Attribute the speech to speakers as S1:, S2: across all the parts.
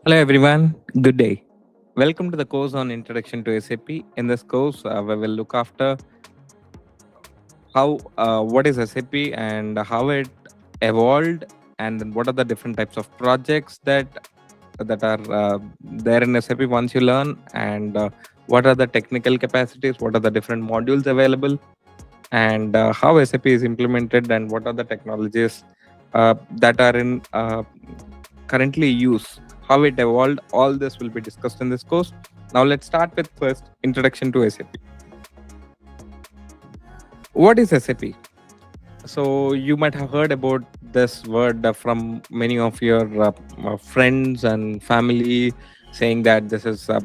S1: Hello everyone, good day. Welcome to the course on Introduction to SAP. In this course, we will look after how what is SAP and how it evolved, and then what are the different types of projects that are there in SAP once you learn, and what are the technical capacities, what are the different modules available, and how SAP is implemented, and what are the technologies that are in currently use, how it evolved. All this will be discussed in this course. Now let's start with first introduction to SAP. What is SAP? So you might have heard about this word from many of your friends and family, saying that this is a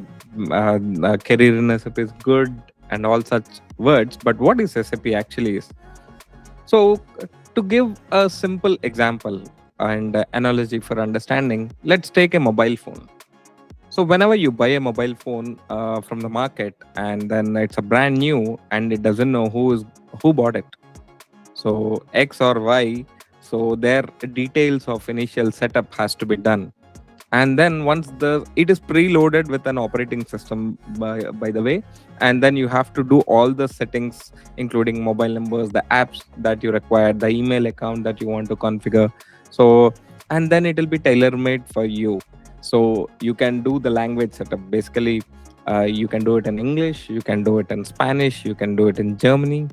S1: career in SAP is good and all such words. But what is SAP actually is? So to give a simple example and analogy for understanding, let's take a mobile phone. So whenever you buy a mobile phone from the market, and then it's a brand new and it doesn't know who bought it, so X or Y, so their details of initial setup has to be done. And then once it is preloaded with an operating system, by the way, and then you have to do all the settings, including mobile numbers, the apps that you require, the email account that you want to configure. So, and then it will be tailor made for you. So you can do the language setup. Basically, you can do it in English, you can do it in Spanish, you can do it in German,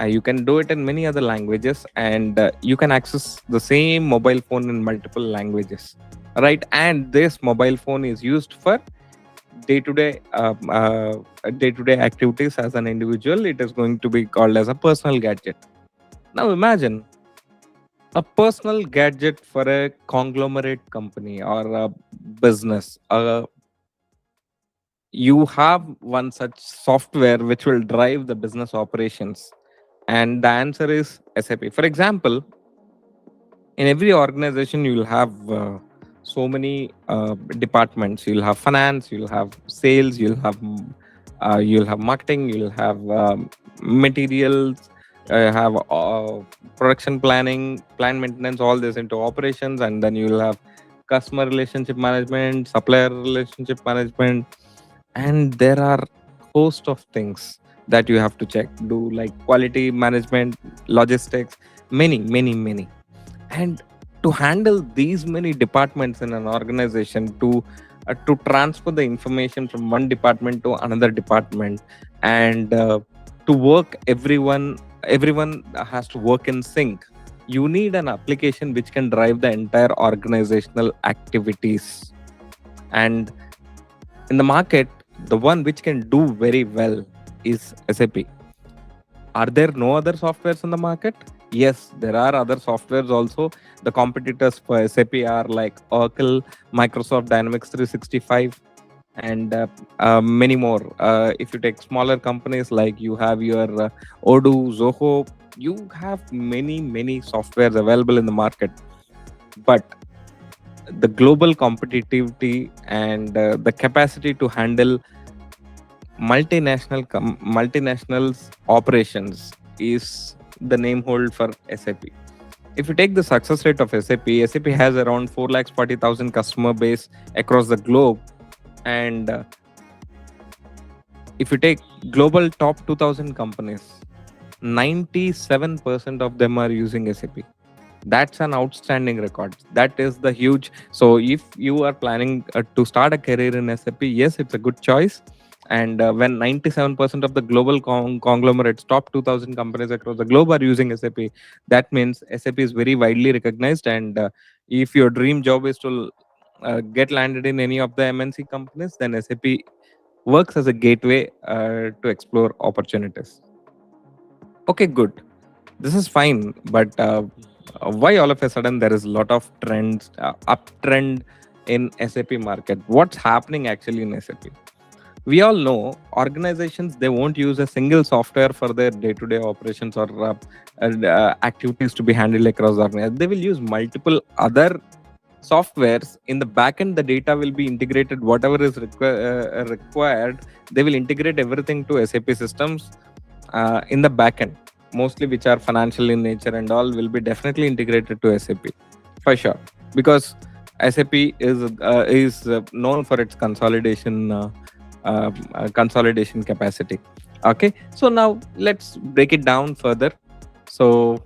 S1: you can do it in many other languages, and you can access the same mobile phone in multiple languages, right? And this mobile phone is used for day-to-day day-to-day activities. As an individual, it is going to be called as a personal gadget. Now imagine a personal gadget for a conglomerate company or a business. You have one such software which will drive the business operations, and the answer is SAP. For example, in every organization you'll have so many departments. You'll have finance, you'll have sales, you'll have marketing, you'll have materials, have production planning, plant maintenance, all this into operations, and then you'll have customer relationship management, supplier relationship management, and there are host of things that you have to check, do, like quality management, logistics, many. And to handle these many departments in an organization, to transfer the information from one department to another department, and to work, everyone has to work in sync. You need an application which can drive the entire organizational activities. And in the market, the one which can do very well is SAP. Are there no other softwares in the market? Yes, there are other softwares also. The competitors for SAP are like Oracle, Microsoft Dynamics 365, and many more. If you take smaller companies, like you have your Odoo, Zoho, you have many softwares available in the market. But the global competitivity and the capacity to handle multinationals operations is the name hold for SAP. If you take the success rate of SAP has around 4,40,000 customer base across the globe, and if you take global top 2,000 companies, 97% of them are using SAP. That's an outstanding record. That is the huge. So if you are planning to start a career in SAP, yes, it's a good choice. And when 97% of the global conglomerates, top 2,000 companies across the globe are using SAP, that means SAP is very widely recognized. And if your dream job is to get landed in any of the MNC companies, then SAP works as a gateway to explore opportunities. Okay, good. This is fine, but why all of a sudden there is a lot of trends, uptrend in SAP market? What's happening actually in SAP? We all know organizations, they won't use a single software for their day-to-day operations or activities to be handled across the organization. They will use multiple other softwares. In the backend, the data will be integrated. Whatever is required, they will integrate everything to SAP systems in the backend, mostly which are financial in nature and all, will be definitely integrated to SAP for sure. Because SAP is known for its consolidation capacity. Okay, so now let's break it down further. So,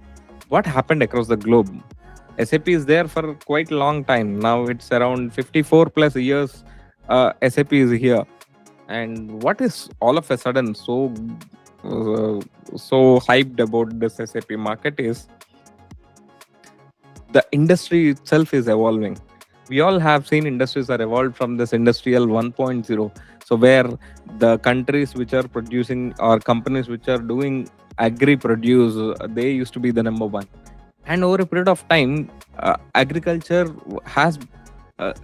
S1: what happened across the globe? SAP is there for quite a long time now. It's around 54 plus years. SAP is here, and what is all of a sudden uh, so hyped about this SAP market is the industry itself is evolving. We all have seen industries are evolved from this industrial 1.0. So where the countries which are producing or companies which are doing agri produce, they used to be the number one. And over a period of time, agriculture has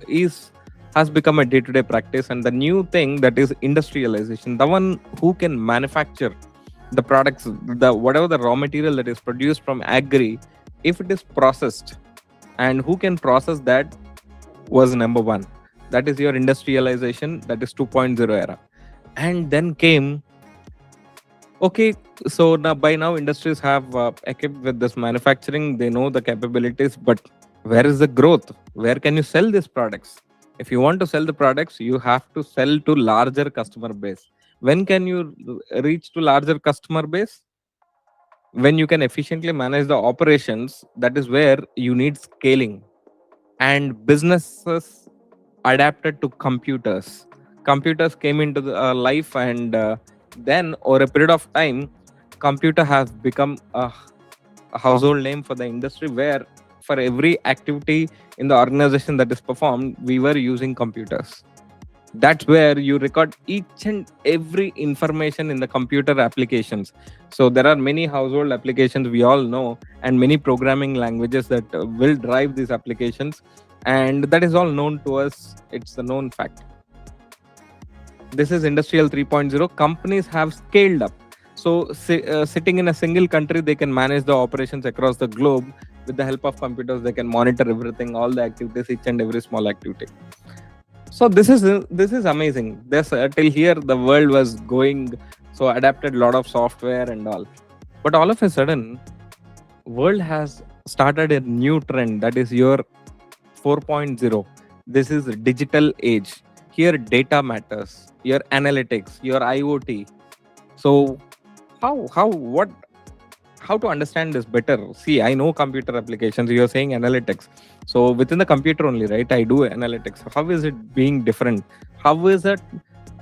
S1: is has become a day-to-day practice, and the new thing that is industrialization, the one who can manufacture the products, the whatever the raw material that is produced from agri, if it is processed, and who can process that was number one. That is your industrialization, that is 2.0 era. And then came, okay, so now by now industries have equipped with this manufacturing, they know the capabilities, but where is the growth? Where can you sell these products? If you want to sell the products, you have to sell to larger customer base. When can you reach to larger customer base? When you can efficiently manage the operations, that is where you need scaling. And businesses adapted to computers. Computers came into the life, and then over a period of time, computer has become a household name for the industry, where for every activity in the organization that is performed, we were using computers. That's where you record each and every information in the computer applications. So there are many household applications we all know, and many programming languages that will drive these applications, and that is all known to us. It's a known fact. This is industrial 3.0. Companies have scaled up. So sitting in a single country, they can manage the operations across the globe. With the help of computers, they can monitor everything, all the activities, each and every small activity. So this is amazing. This till here the world was going, so adapted a lot of software and all, but all of a sudden world has started a new trend, that is your 4.0. This is digital age. Here data matters, your analytics, your IoT. So how to understand this better? See, I know computer applications, you're saying analytics. So within the computer only, right, I do analytics. How is it being different? How is a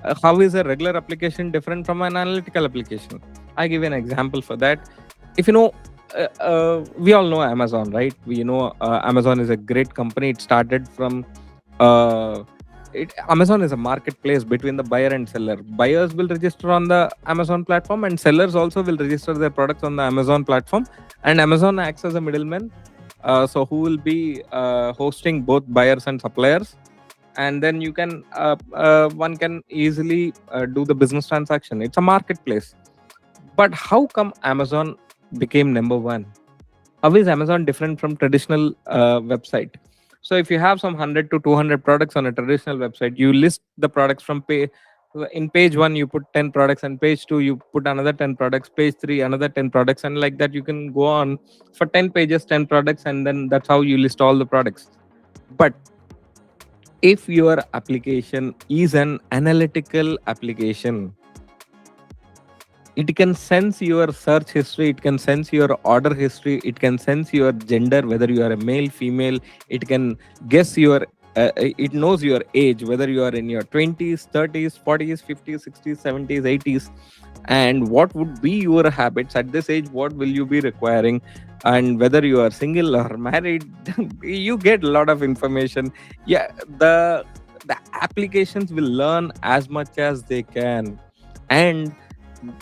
S1: regular application different from an analytical application? I give an example for that. If you know, we all know Amazon, right? We know Amazon is a great company. It started from Amazon is a marketplace between the buyer and seller. Buyers will register on the Amazon platform, and sellers also will register their products on the Amazon platform. And Amazon acts as a middleman, so who will be hosting both buyers and suppliers. And then you can one can easily do the business transaction. It's a marketplace. But how come Amazon became number one? How is Amazon different from traditional website? So if you have some 100 to 200 products on a traditional website, you list the products from in page 1 you put 10 products, and page 2 you put another 10 products, page 3 another 10 products, and like that you can go on for 10 pages 10 products, and then that's how you list all the products. But if your application is an analytical application, it can sense your search history, it can sense your order history, it can sense your gender, whether you are a male, female, it can guess your it knows your age, whether you are in your 20s, 30s, 40s, 50s, 60s, 70s, 80s, and what would be your habits at this age, what will you be requiring, and whether you are single or married. You get a lot of information. Yeah, the applications will learn as much as they can, and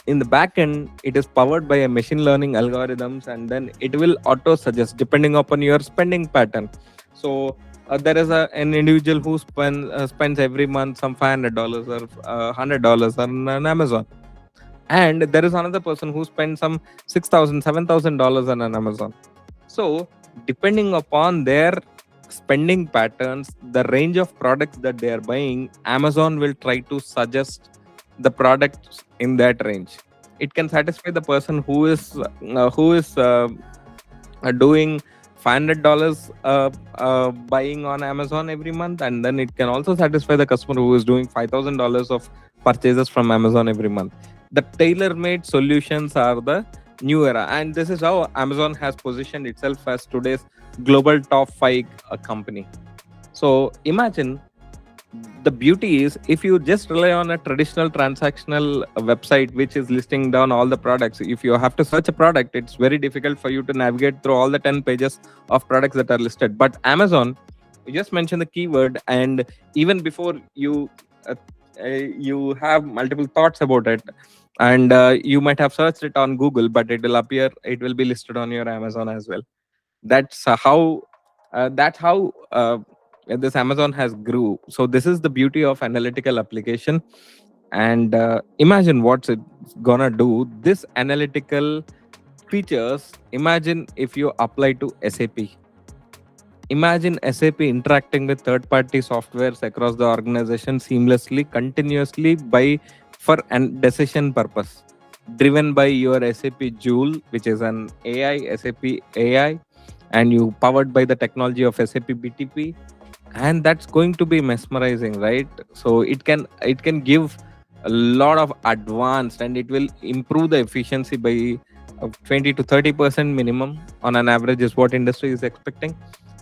S1: in the back end it is powered by a machine learning algorithms, and then it will auto suggest depending upon your spending pattern. So there is an individual who spends every month some $500 or $100 on an Amazon, and there is another person who spends some $6,000 $7,000 on an Amazon. So depending upon their spending patterns, the range of products that they are buying, Amazon will try to suggest the products in that range. It can satisfy the person who is doing $500 buying on Amazon every month, and then it can also satisfy the customer who is doing $5,000 of purchases from Amazon every month. The tailor-made solutions are the new era, and this is how Amazon has positioned itself as today's global top 5 company. So imagine, the beauty is, if you just rely on a traditional transactional website which is listing down all the products, if you have to search a product, it's very difficult for you to navigate through all the 10 pages of products that are listed. But Amazon, you just mention the keyword, and even before you have multiple thoughts about it, and you might have searched it on Google, but it will be listed on your Amazon as well. That's how this Amazon has grew. So this is the beauty of analytical application. And imagine what's it gonna do. This analytical features, imagine if you apply to SAP. Imagine SAP interacting with third-party softwares across the organization seamlessly, continuously, for an decision purpose, driven by your SAP Joule, which is an SAP AI, and you powered by the technology of SAP BTP, and that's going to be mesmerizing, right? So it can give a lot of advanced, and it will improve the efficiency by 20 to 30% minimum on an average is what industry is expecting.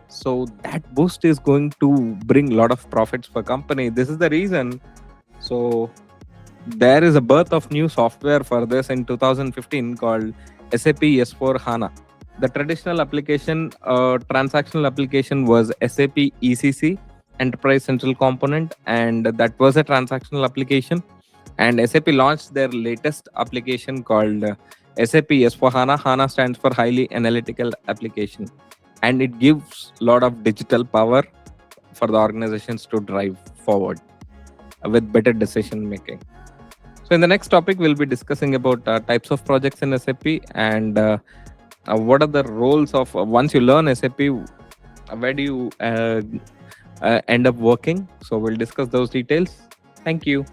S1: So that boost is going to bring a lot of profits for company. This is the reason. So there is a birth of new software for this in 2015 called SAP S4 HANA. The traditional application, transactional application, was SAP ECC, Enterprise Central Component, and that was a transactional application. And SAP launched their latest application called SAP S4 HANA. HANA stands for Highly Analytical Application, and it gives a lot of digital power for the organizations to drive forward with better decision making. So in the next topic, we'll be discussing about types of projects in SAP, and what are the roles of once you learn SAP, where do you end up working. So we'll discuss those details. Thank you.